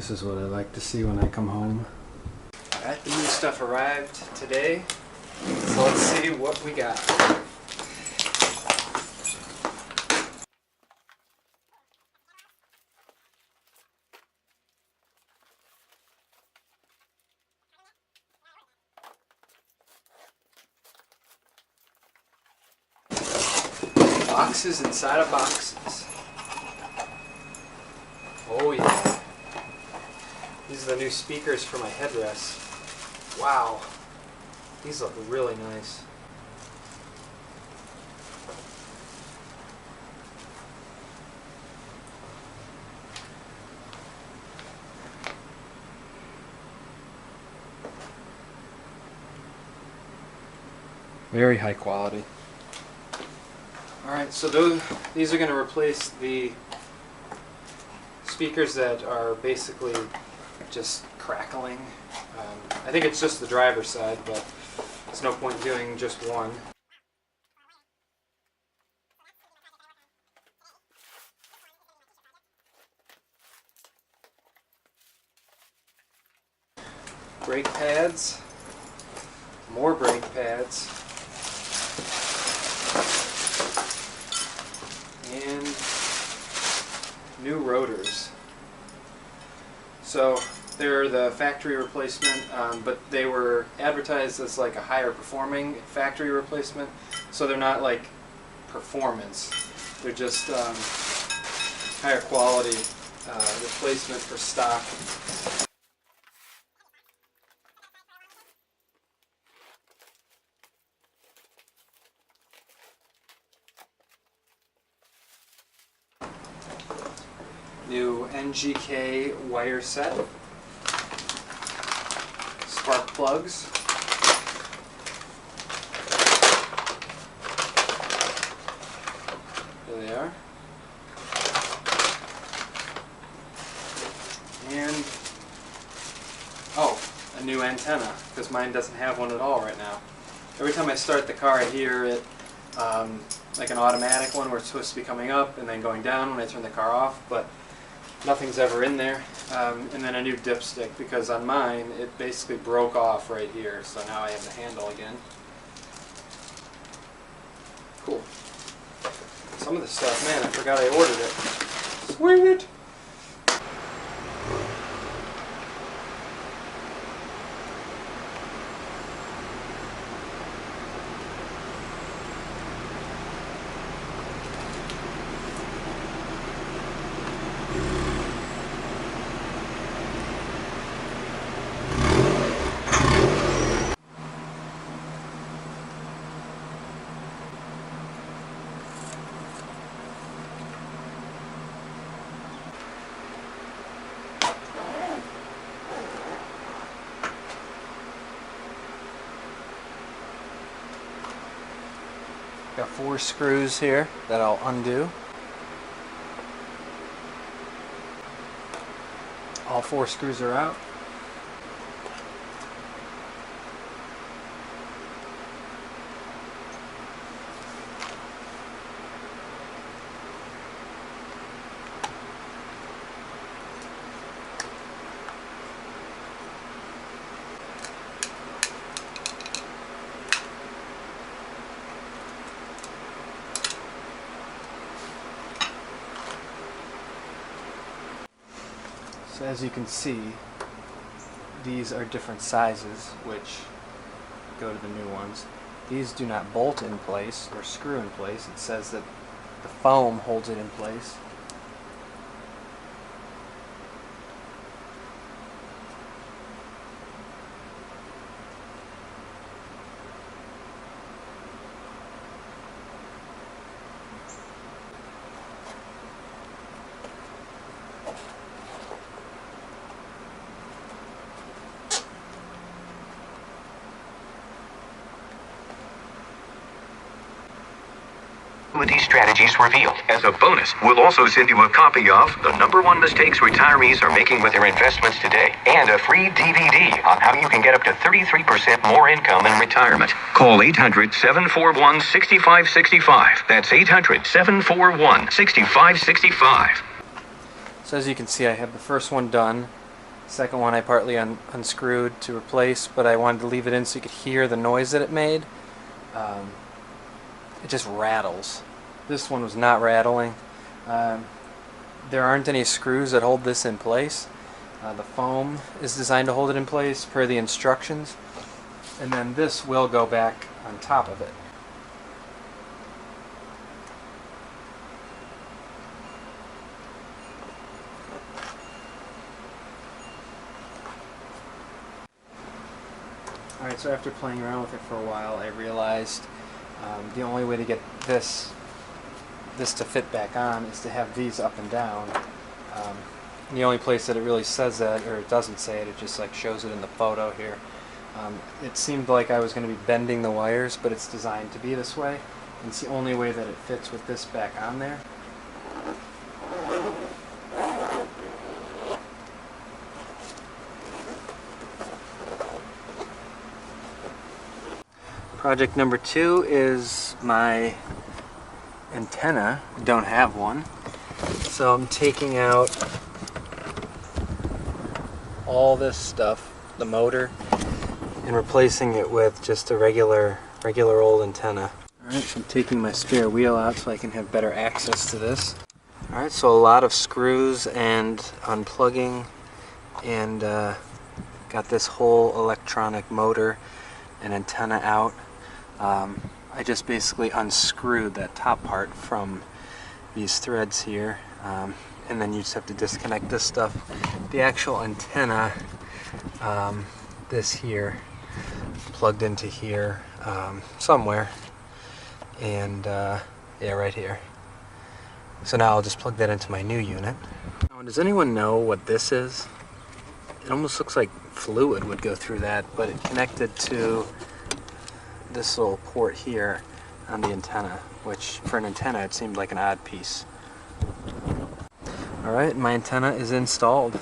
This is what I like to see when I come home. Alright, the new stuff arrived today, so let's see what we got. Boxes inside of boxes. Oh yeah. These are the new speakers for my headrest. Wow. These look really nice. Very high quality. Alright, so these are going to replace the speakers that are basically just crackling. I think it's just the driver's side, but there's no point doing just one. Brake pads, more brake pads, and new rotors. So they're the factory replacement, but they were advertised as like a higher performing factory replacement, so they're not like performance. They're just higher quality replacement for stock. New NGK wire set, spark plugs, there they are, and a new antenna, because mine doesn't have one at all right now. Every time I start the car I hear it, like an automatic one where it's supposed to be coming up and then going down when I turn the car off, but nothing's ever in there. And then a new dipstick, because on mine it basically broke off right here, so now I have the handle again. Cool. Some of the stuff, man, I forgot I ordered it. Sweet! Got 4 screws here that I'll undo. All 4 screws are out. So as you can see, these are different sizes, which go to the new ones. These do not bolt in place or screw in place. It says that the foam holds it in place. Strategies revealed. As a bonus, we'll also send you a copy of The #1 Mistakes Retirees Are Making with Their Investments Today and a free DVD on how you can get up to 33% more income in retirement. Call 800-741-6565. That's 800-741-6565. So as you can see, I have the first one done. Second one I partly unscrewed to replace, but I wanted to leave it in so you could hear the noise that it made. It just rattles. This one was not rattling. There aren't any screws that hold this in place. The foam is designed to hold it in place per the instructions, and then this will go back on top of it. Alright, so after playing around with it for a while, I realized the only way to get this to fit back on is to have these up and down. The only place that it really says that, or it doesn't say it, it just like shows it in the photo here. It seemed like I was going to be bending the wires, but it's designed to be this way. And it's the only way that it fits with this back on there. Project number 2 is my antenna. I don't have one. So I'm taking out all this stuff, the motor, and replacing it with just a regular old antenna. Alright, so I'm taking my spare wheel out so I can have better access to this. Alright, so a lot of screws and unplugging, and got this whole electronic motor and antenna out. I just basically unscrewed that top part from these threads here, and then you just have to disconnect this stuff. The actual antenna, this here, plugged into here somewhere, and yeah, right here. So now I'll just plug that into my new unit. Now, does anyone know what this is? It almost looks like fluid would go through that, but it connected to this little port here on the antenna, which for an antenna it seemed like an odd piece. Alright, my antenna is installed.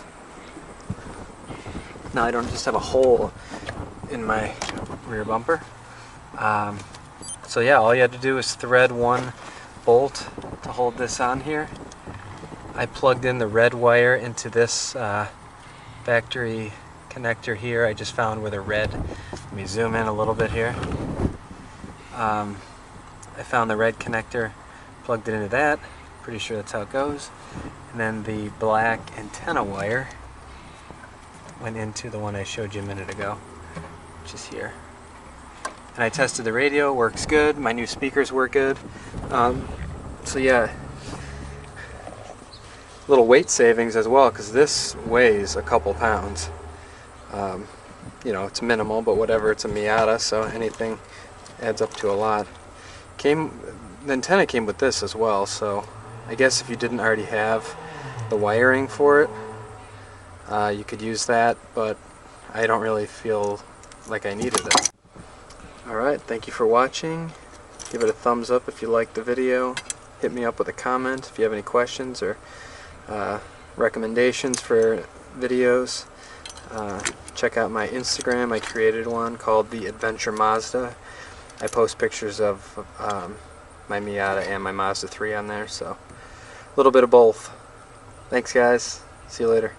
Now I don't just have a hole in my rear bumper. So yeah, all you had to do is thread one bolt to hold this on here. I plugged in the red wire into this factory connector here. I just found where the red, let me zoom in a little bit here. I found the red connector, plugged it into that, pretty sure that's how it goes, and then the black antenna wire went into the one I showed you a minute ago, which is here. And I tested the radio, works good, my new speakers work good. So yeah, little weight savings as well, because this weighs a couple pounds. You know, it's minimal, but whatever, it's a Miata, so anything adds up to a lot. The antenna came with this as well, so I guess if you didn't already have the wiring for it, you could use that, but I don't really feel like I needed it. Alright, thank you for watching. Give it a thumbs up if you liked the video. Hit me up with a comment if you have any questions or recommendations for videos. Check out my Instagram. I created one called The Adventure Mazda. I post pictures of my Miata and my Mazda 3 on there, so a little bit of both. Thanks guys, see you later.